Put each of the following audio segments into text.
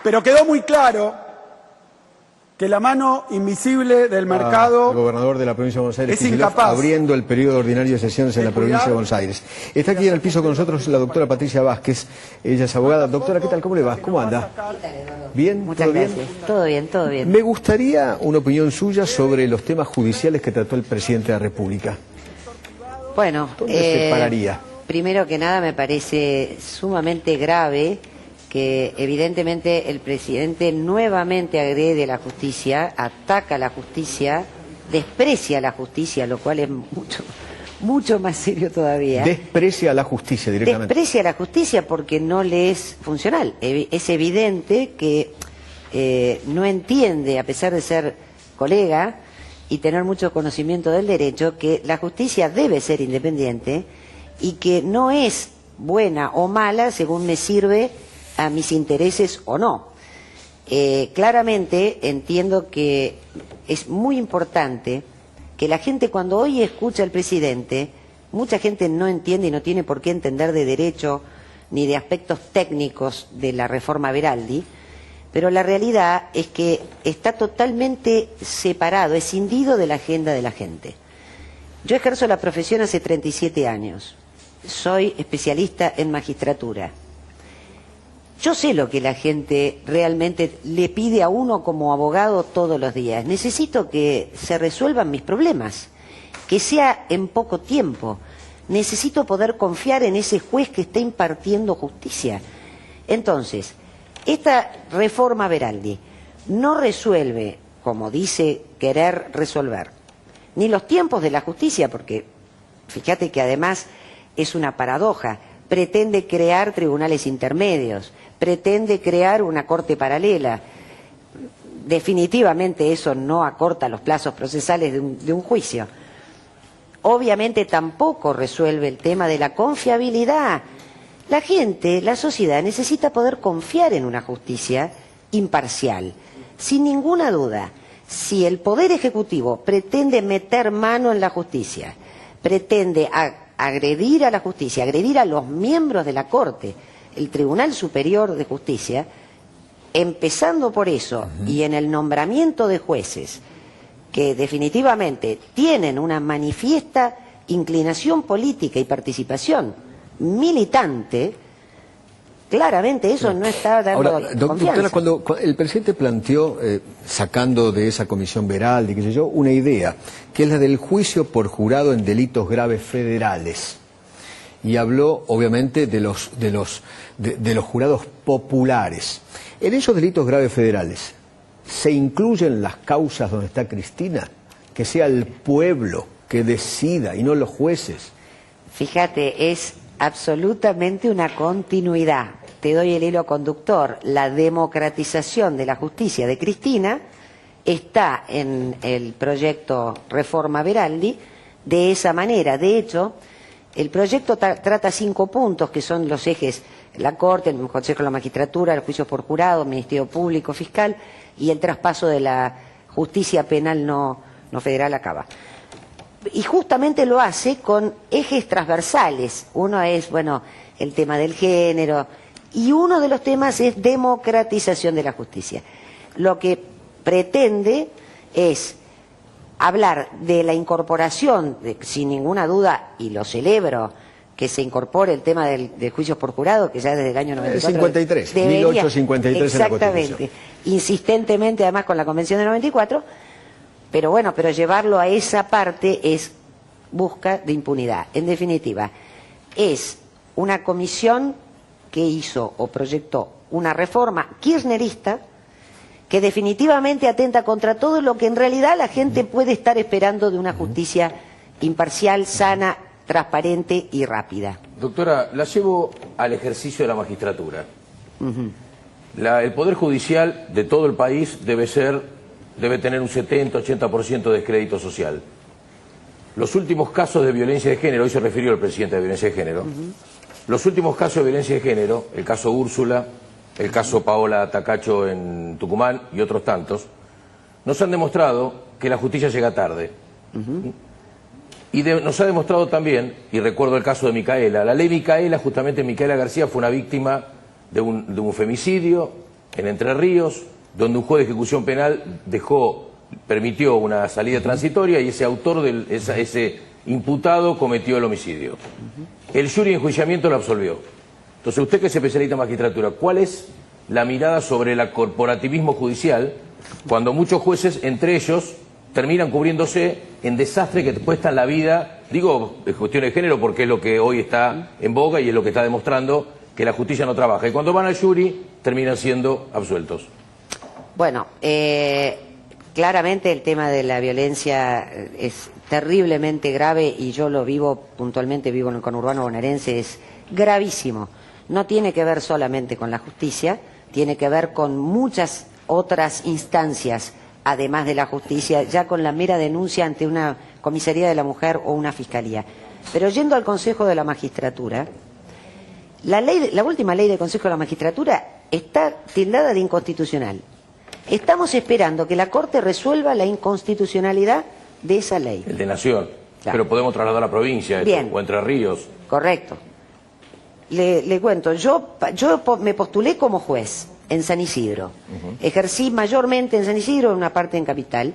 Pero quedó muy claro que la mano invisible del mercado... El gobernador de la provincia de Buenos Aires, es incapaz, abriendo el periodo ordinario de sesiones en la provincia de Buenos Aires. Está aquí en el piso con nosotros la doctora Patricia Vázquez. Ella es abogada. Doctora, ¿qué tal? ¿Cómo le va? ¿Cómo anda? ¿Bien? Muchas gracias. Todo bien, todo bien. Me gustaría una opinión suya sobre los temas judiciales que trató el presidente de la República. Bueno, ¿Dónde se pararía? Primero que nada me parece sumamente grave que evidentemente el presidente nuevamente agrede a la justicia, ataca a la justicia, desprecia a la justicia, lo cual es mucho más serio todavía. Desprecia a la justicia directamente. Desprecia a la justicia porque no le es funcional. Es evidente que no entiende, a pesar de ser colega y tener mucho conocimiento del derecho, que la justicia debe ser independiente y que no es buena o mala según me sirve a mis intereses o no. Claramente entiendo que es muy importante que la gente cuando hoy escucha al presidente, mucha gente no entiende y no tiene por qué entender de derecho ni de aspectos técnicos de la reforma Veraldi, pero la realidad es que está totalmente separado, escindido de la agenda de la gente. Yo ejerzo la profesión hace 37 años, soy especialista en magistratura. Yo sé lo que la gente realmente le pide a uno como abogado todos los días. Necesito que se resuelvan mis problemas, que sea en poco tiempo. Necesito poder confiar en ese juez que está impartiendo justicia. Entonces, esta reforma Veraldi no resuelve, como dice querer resolver, ni los tiempos de la justicia, porque fíjate que además es una paradoja. Pretende crear tribunales intermedios, pretende crear una corte paralela. Definitivamente eso no acorta los plazos procesales de un juicio. Obviamente tampoco resuelve el tema de la confiabilidad. La gente, la sociedad necesita poder confiar en una justicia imparcial. Sin ninguna duda, si el Poder Ejecutivo pretende meter mano en la justicia, pretende agredir a la justicia, agredir a los miembros de la Corte, el Tribunal Superior de Justicia, empezando por eso, y en el nombramiento de jueces, que definitivamente tienen una manifiesta inclinación política y participación militante, claramente eso no está dando confianza. Doctora, cuando el presidente planteó, sacando de esa comisión Veraldi, qué sé yo, una idea, que es la del juicio por jurado en delitos graves federales, y habló, obviamente, de los jurados populares. En esos delitos graves federales, ¿se incluyen las causas donde está Cristina? Que sea el pueblo que decida y no los jueces. Fíjate, es absolutamente una continuidad. Te doy el hilo conductor. La democratización de la justicia de Cristina está en el proyecto Reforma Veraldi de esa manera. De hecho, el proyecto trata 5 puntos que son los ejes: la Corte, el Consejo de la Magistratura, el juicio por jurado, el Ministerio Público, Fiscal y el traspaso de la justicia penal no federal a Cava. Y justamente lo hace con ejes transversales. Uno es, bueno, el tema del género, y uno de los temas es democratización de la justicia. Lo que pretende es hablar de la incorporación, sin ninguna duda, y lo celebro, que se incorpore el tema del juicio por jurado, que ya desde el año 94... 53, 1853 en la Constitución. Exactamente, insistentemente además con la Convención de 94, pero llevarlo a esa parte es busca de impunidad. En definitiva, es una comisión que hizo o proyectó una reforma kirchnerista que definitivamente atenta contra todo lo que en realidad la gente puede estar esperando de una justicia imparcial, sana, transparente y rápida. Doctora, la llevo al ejercicio de la magistratura. El Poder Judicial de todo el país debe tener un 70-80% de descrédito social. Los últimos casos de violencia de género, hoy se refirió el presidente de violencia de género, los últimos casos de violencia de género, el caso Úrsula, el caso Paola Tacacho en Tucumán y otros tantos, nos han demostrado que la justicia llega tarde. Y nos ha demostrado también, y recuerdo el caso de Micaela, la ley Micaela, justamente Micaela García fue una víctima de un femicidio en Entre Ríos, donde un juez de ejecución penal permitió una salida transitoria y ese autor, ese imputado, cometió el homicidio. El jury de enjuiciamiento lo absolvió. Entonces, usted que es especialista en magistratura, ¿cuál es la mirada sobre el corporativismo judicial cuando muchos jueces, entre ellos, terminan cubriéndose en desastres que te cuestan la vida? Digo, es cuestión de género porque es lo que hoy está en boga y es lo que está demostrando que la justicia no trabaja. Y cuando van al jury, terminan siendo absueltos. Bueno, claramente el tema de la violencia es terriblemente grave y yo lo vivo puntualmente, vivo en el conurbano bonaerense, es gravísimo. No tiene que ver solamente con la justicia, tiene que ver con muchas otras instancias, además de la justicia, ya con la mera denuncia ante una comisaría de la mujer o una fiscalía. Pero yendo al Consejo de la Magistratura, la última ley del Consejo de la Magistratura está tildada de inconstitucional. Estamos esperando que la Corte resuelva la inconstitucionalidad de esa ley. El de Nación. Claro. Pero podemos trasladar a la provincia esto, o Entre Ríos. Correcto. Le cuento, yo me postulé como juez en San Isidro. Ejercí mayormente en San Isidro, una parte en Capital.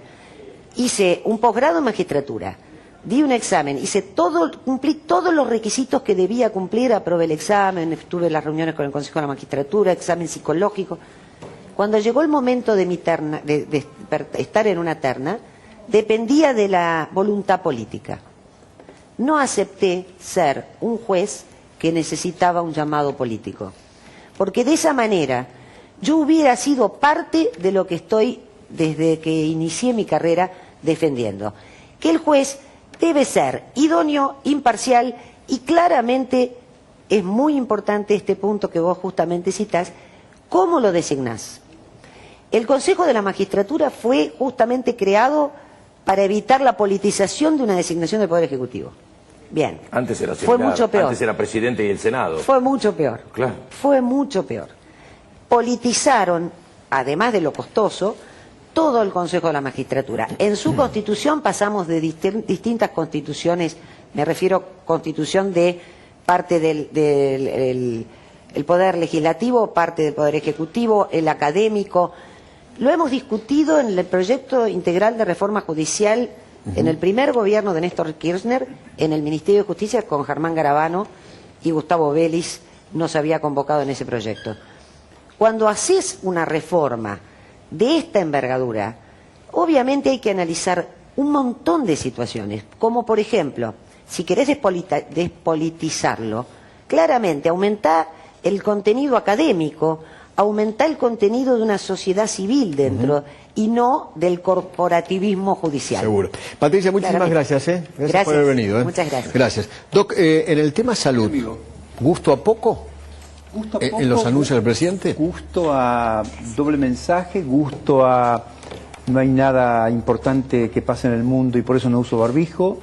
Hice un posgrado en magistratura. Di un examen, cumplí todos los requisitos que debía cumplir, aprobé el examen, estuve en las reuniones con el Consejo de la Magistratura, examen psicológico. Cuando llegó el momento de mi terna, de estar en una terna, dependía de la voluntad política. No acepté ser un juez que necesitaba un llamado político, porque de esa manera yo hubiera sido parte de lo que estoy, desde que inicié mi carrera, defendiendo. Que el juez debe ser idóneo, imparcial y claramente es muy importante este punto que vos justamente citás, ¿cómo lo designás? El Consejo de la Magistratura fue justamente creado para evitar la politización de una designación del Poder Ejecutivo. Bien. Antes era fue mucho peor. Antes era presidente y el Senado. Fue mucho peor. Claro. Fue mucho peor. Politizaron, además de lo costoso, todo el Consejo de la Magistratura. En su constitución pasamos de distintas constituciones, me refiero a constitución de parte del el Poder Legislativo, parte del Poder Ejecutivo, el académico. Lo hemos discutido en el proyecto integral de reforma judicial en el primer gobierno de Néstor Kirchner, en el Ministerio de Justicia con Germán Garabano y Gustavo Vélez nos había convocado en ese proyecto. Cuando haces una reforma de esta envergadura, obviamente hay que analizar un montón de situaciones, como por ejemplo, si querés despolitizarlo, claramente aumentar el contenido académico, aumentar el contenido de una sociedad civil dentro y no del corporativismo judicial. Seguro. Patricia, muchísimas gracias. Gracias por haber venido. Muchas gracias. Gracias. Doc, en el tema salud, ¿gusto a poco? Gusto a poco, ¿En los anuncios del presidente? Gusto a doble mensaje, gusto a no hay nada importante que pase en el mundo y por eso no uso barbijo.